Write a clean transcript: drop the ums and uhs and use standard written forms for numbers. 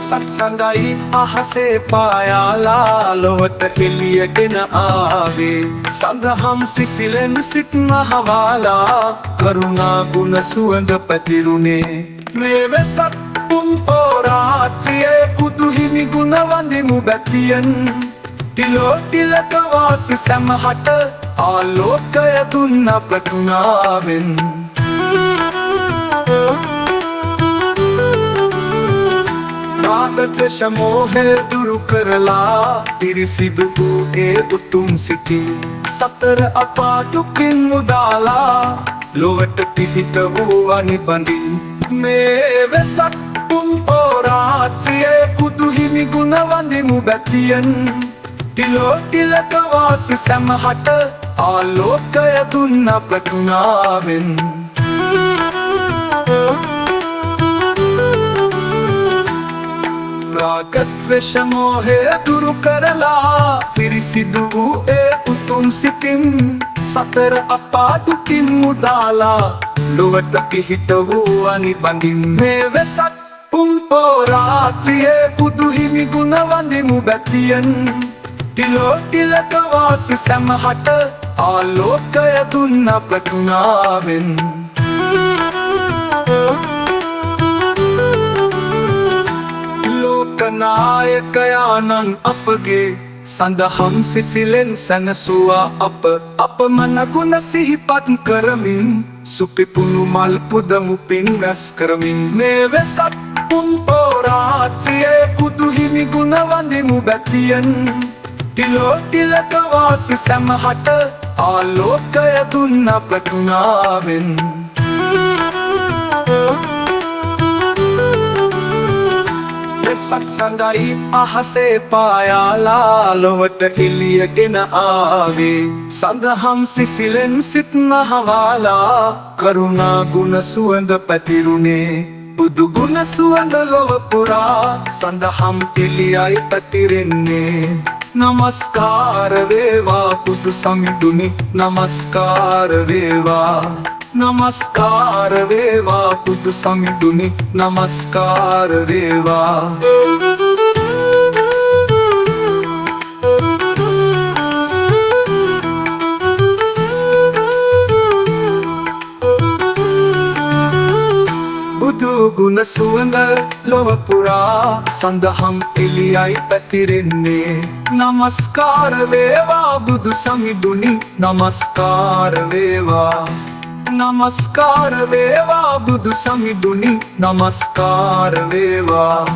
සත්සඟයි අහසේ පායාලා ලොවට එළියගෙන ආවේ සඳහම් සිසිලෙන් සිත්න හවාලා කරුණා ගුණ සුවඳ පැතිරුණේ මේ වෙසක් පුන් පෝරාත්‍රියේ බුදු හිමි ගුණ වඳිමු බැතියෙන් තිලෝ තිලක වාසි සැමහට ආලෝකය දුන්න ප්‍රඥාවෙන් ද්වේෂ මෝහය දුරු කරලා පිරිසිදු වූ ඒ උතුම් සිතින් සතර අපා දුකින් මුදාලා ලොවට පිහිට වූ අනිබඳින් මේ වෙසක් පුන් පෝරාත්‍රියේ බුදු හිමි ගුණ වඳිමු බැතියෙන් තිලෝ තිලක වාසි සැමහට ආලෝකය දුන්න ප්‍රඥාවෙන් ද්වේෂ මෝහය දුරු කරලා පිරිසිදු වූ ඒ උතුම් සිතින් සතර අපා දුකින් මුදාලා ලොවට පිහිට වූ අනිබඳින් මේ වෙසක් පුන් පෝරාත්‍රියේ බුදු හිමි ගුණ වඳිමු බැතියෙන් තිලෝ තිලක වාසි සැමහට ආලෝකය දුන්න ප්‍රඥාවෙන් නායකයාණන් අපගේ සඳහම් සිසිලෙන් සැනසුවා අප මන ගුණ සිහිපත් කරමින් සුපිපුණු මල් පුදමු පින් රැස් කරමින් මේ වෙසක් පුන් පෝරාත්‍රියේ බුදු හිමි ගුණ වඳිමු බැතියෙන් තිලෝ තිලක වාසි සැමහට ආලෝකය දුන්න ප්‍රඥාවෙන් සත්සඟයි අහසේ පායාලා ලොවට එළියගෙන ආවේ සඳහම් සිසිලෙන් සිත්න හවාලා කරුණා ගුණ සුවඳ පැතිරුණේ බුදු ගුණ සුවඳ ලොව පුරා සඳහම් එළියයි පැතිරෙන්නේ නමස්කාර වේවා බුදු සමිඳුනි නමස්කාර වේවා නමස්කාර වේවා බුදු සමිඳුනි නමස්කාර වේවා බුදු ගුණ සුවඳ ලොව පුරා සඳහම් එළියයි පැතිරෙන්නේ නමස්කාර වේවා බුදු සමිඳුනි නමස්කාර වේවා නමස්කාර වේවා බුදු සමිඳුනි නමස්කාර වේවා